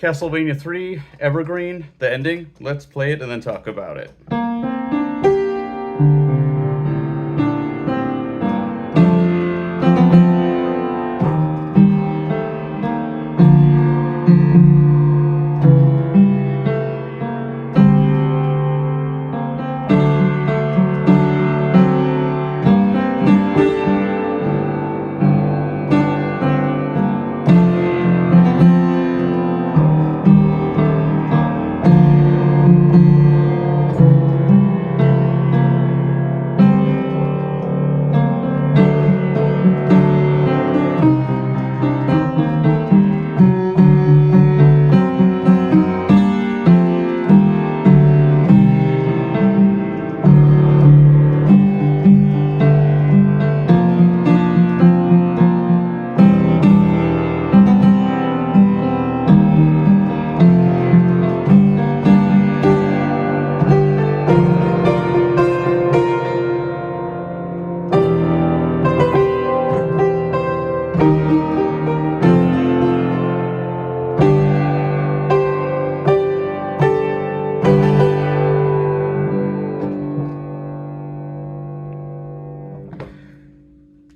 CastleVania 3, Evergreen, the ending. Let's play it and then talk about it.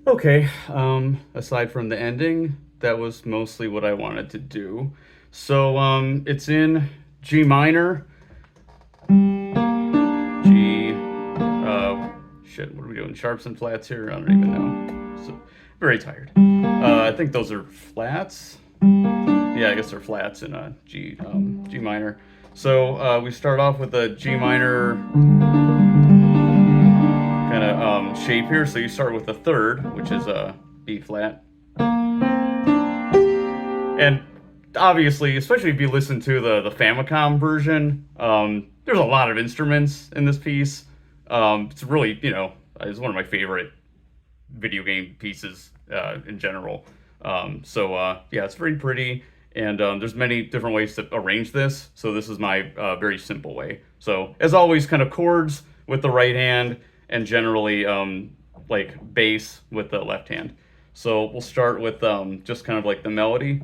Okay, aside from the ending, that was mostly what I wanted to do. So, it's in G minor, G, shit, what are we doing? Sharps and flats here? I don't even know. So, very tired. I think those are flats. Yeah, I guess they're flats in G minor. So, we start off with a G minor kind of shape here. So you start with the third, which is a B flat. And obviously, especially if you listen to the Famicom version, there's a lot of instruments in this piece. It's really, it's one of my favorite video game pieces in general. Yeah, it's very pretty. And there's many different ways to arrange this. So this is my very simple way. So as always, kind of chords with the right hand, and generally like bass with the left hand. So we'll start with just kind of like the melody,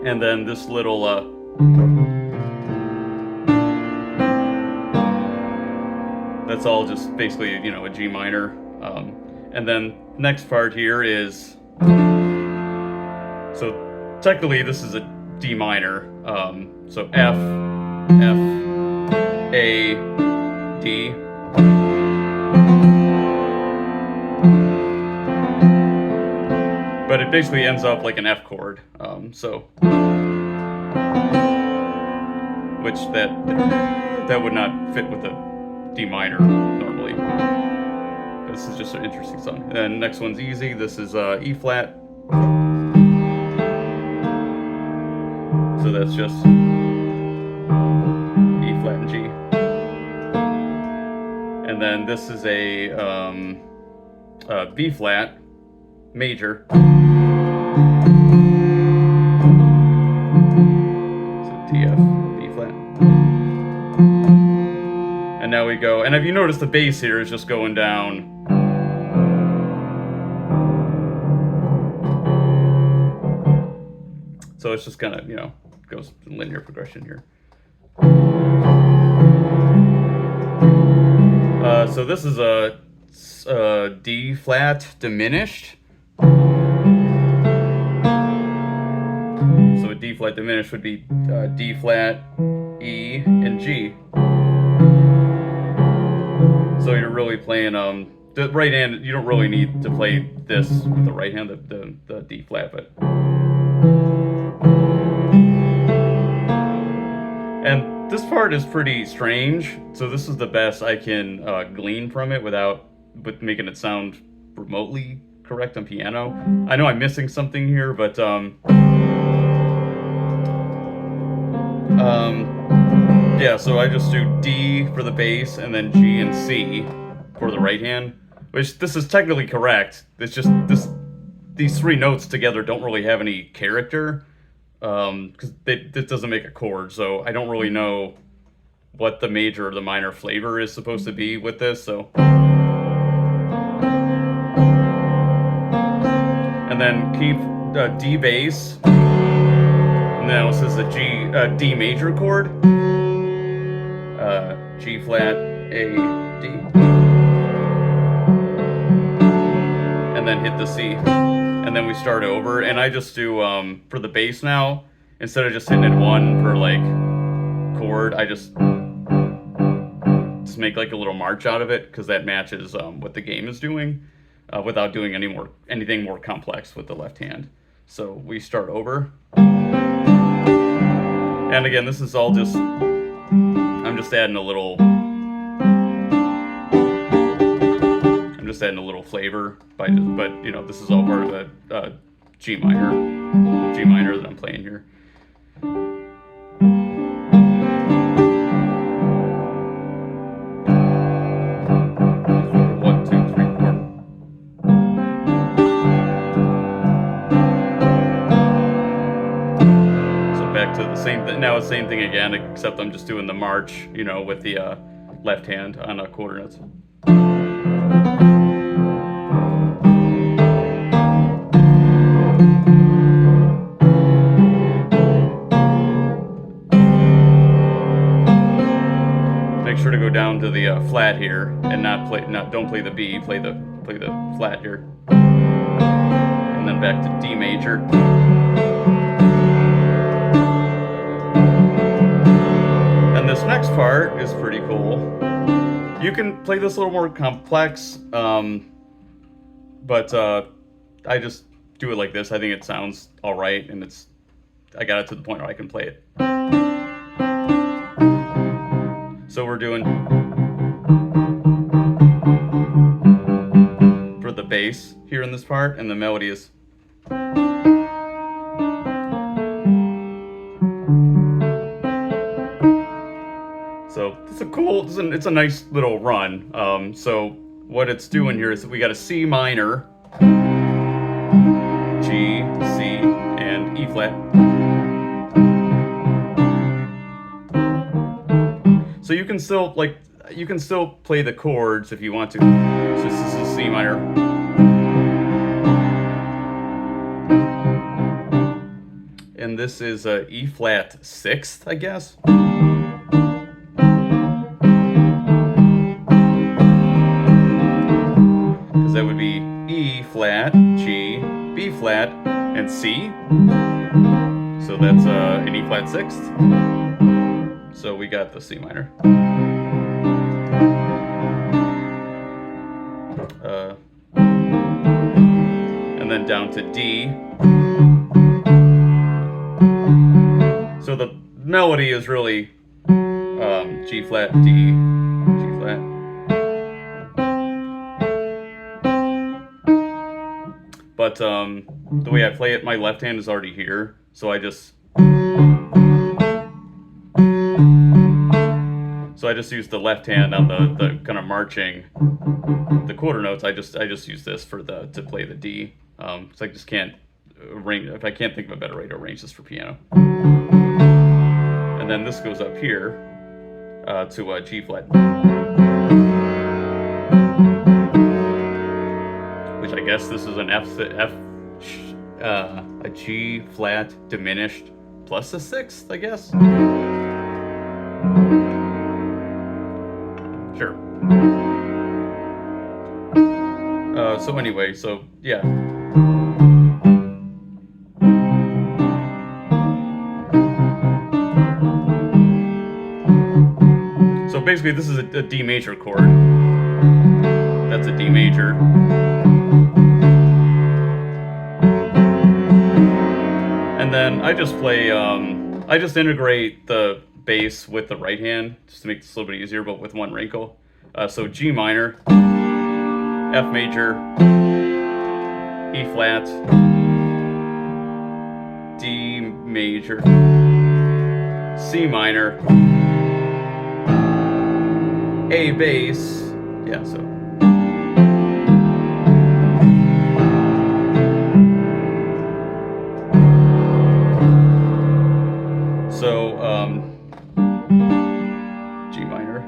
and then this little that's all just basically a G minor, and then next part here is, so technically this is a D minor, so F, A, D. But it basically ends up like an F chord, which that would not fit with a D minor normally. This is just an interesting song. And then next one's easy. This is E flat. So that's just E flat and G. And then this is a B flat major. So TF, B flat. And now we go, and if you notice the bass here is just going down. So it's just kind of, goes in linear progression here. So this is a D flat diminished. So a D flat diminished would be D flat, E, and G. So you're really playing the right hand. You don't really need to play this with the right hand, the D flat, but. And this part is pretty strange, so this is the best I can glean from it with making it sound remotely correct on piano. I know I'm missing something here, but yeah, so I just do D for the bass and then G and C for the right hand, which this is technically correct. It's just these three notes together don't really have any character. Because it doesn't make a chord, so I don't really know what the major or the minor flavor is supposed to be with this, so. And then keep D bass, Now this is a D major chord. G flat, A, D. And then hit the C. And then we start over. And I just do, for the bass now, instead of just hitting it one per like chord, I just make like a little march out of it, because that matches what the game is doing, without doing anything more complex with the left hand. So we start over. And again, this is all just, I'm just adding a little flavor but you know, this is all part of the G minor that I'm playing here. One, two, three, four. So back to the same thing. Now it's the same thing again, except I'm just doing the march, you know, with the left hand on quarter notes. Sure to go down to the flat here and don't play the B, play the flat here, and then back to D major, and this next part is pretty cool. You can play this a little more complex, but I just do it like this. I think it sounds all right, and I got it to the point where I can play it. So we're doing, for the bass here in this part, and the melody is. So it's a cool, it's a nice little run. So what it's doing here is that we got a C minor, G, C, and E flat. So you can still play the chords if you want to. So this is C minor. And this is E flat 6th, I guess. Because that would be E flat, G, B flat, and C. So that's an E flat 6th. So we got the C minor. And then down to D. So the melody is really G flat, D, G flat. But the way I play it, my left hand is already here, so I just use the left hand on the kind of marching the quarter notes. I just use this to play the D. So I just can't arrange, if I can't think of a better way to arrange this for piano. And then this goes up here to G flat, which I guess this is an a G flat diminished plus a 6th, I guess. Sure. So anyway, so yeah. So basically this is a D major chord. That's a D major. And then I just play, I just integrate the bass with the right hand, just to make this a little bit easier, but with one wrinkle. So G minor, F major, E flat, D major, C minor, A bass, yeah, so. So, G minor,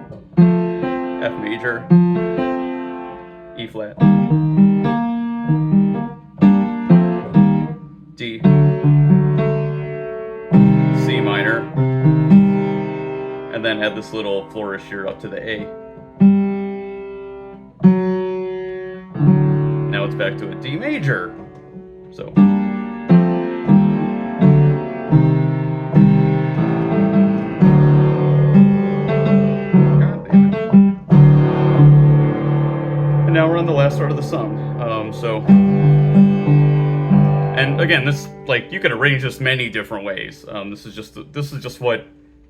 F major, E flat, D, then add this little flourish here up to the A. Now it's back to a D major. So. And now we're on the last part of the song. And again, this, like, you could arrange this many different ways. This is just what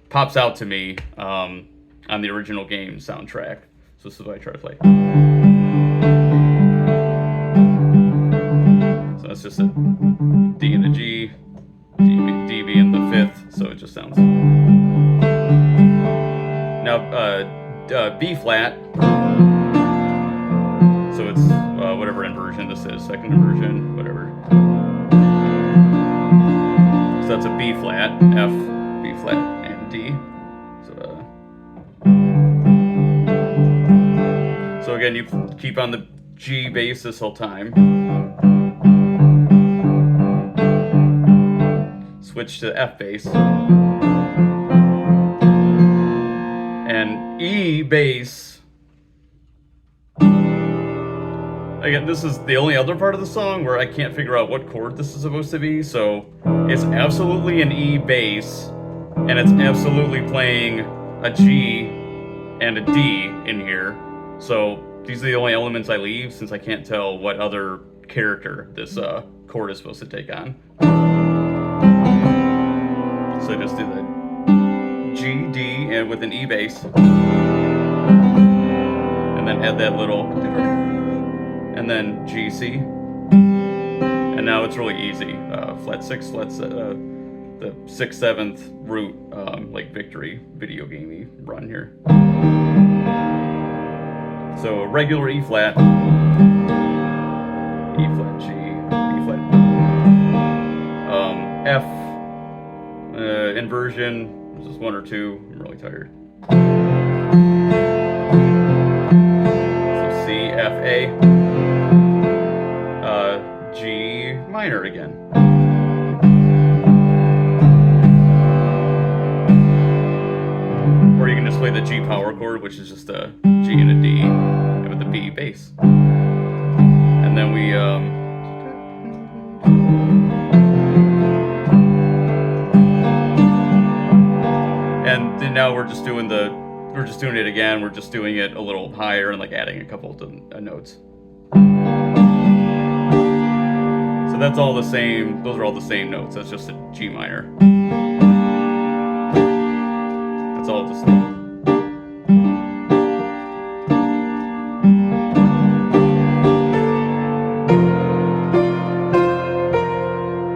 pops out to me on the original game soundtrack. So this is what I try to play. So that's just a D and a G, D B in the fifth. So it just sounds. Now B flat. So it's whatever inversion this is, second inversion, whatever. So that's a B flat, F, B flat, and D. So again, you keep on the G bass this whole time. Switch to F bass. And E bass. Again, this is the only other part of the song where I can't figure out what chord this is supposed to be, so it's absolutely an E bass, and it's absolutely playing a G and a D in here. So these are the only elements I leave, since I can't tell what other character this chord is supposed to take on. So I just do the G, D, and with an E bass, and then add that little, and then G, C, and now it's really easy. Flat 6, the 6th, 7th root, like Victory video gamey run here. So a regular E flat, E flat, G, E flat, F, inversion. This is 1 or 2. I'm really tired. So C, F, A. G minor again. Or you can just play the G power chord, which is just a G and a D with a B bass. And then we and then now we're just doing it again. We're just doing it a little higher and like adding a couple of notes. That's all the same. Those are all the same notes. That's just a G minor. That's all just.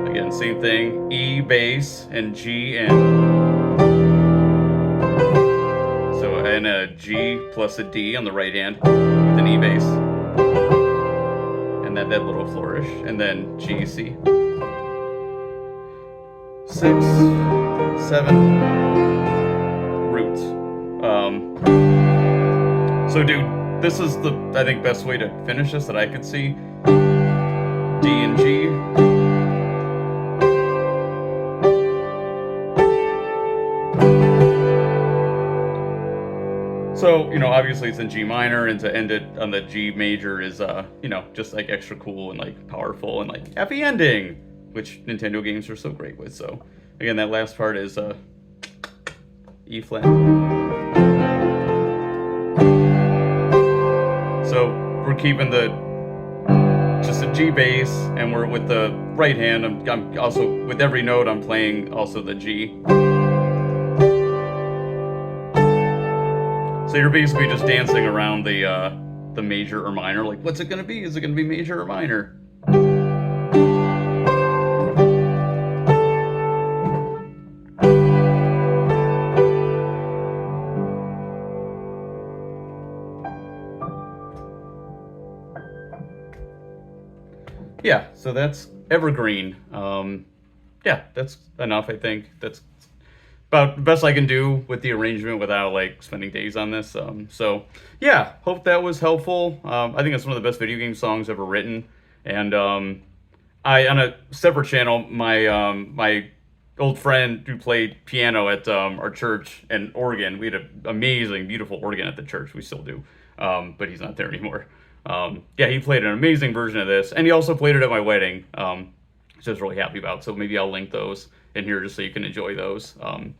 Again, same thing. E bass and G and. So and a G plus a D on the right hand with an E bass. And that little flourish, and then G, C. 6, 7, roots. So dude, this is the, I think, best way to finish this that I could see. D and G. So, you know, obviously it's in G minor, and to end it on the G major is, you know, just like extra cool and like powerful and like happy ending, which Nintendo games are so great with. So, again, that last part is E flat. So we're keeping just a G bass, and we're with the right hand. I'm also, with every note, I'm playing also the G. So you're basically just dancing around the major or minor. Like, what's it gonna be? Is it gonna be major or minor? Yeah, so that's Evergreen. Yeah, that's enough, I think. That's about the best I can do with the arrangement without like spending days on this. So yeah, hope that was helpful. I think it's one of the best video game songs ever written. And I, on a separate channel, my old friend who played piano at our church and organ. We had an amazing, beautiful organ at the church. We still do, but he's not there anymore. Yeah, he played an amazing version of this, and he also played it at my wedding, which I was really happy about. So maybe I'll link those in here just so you can enjoy those.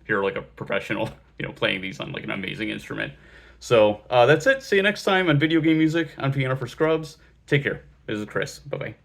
Hear like a professional, playing these on like an amazing instrument. So that's it. See you next time on Video Game Music on Piano for Scrubs. Take care. This is Chris. Bye bye.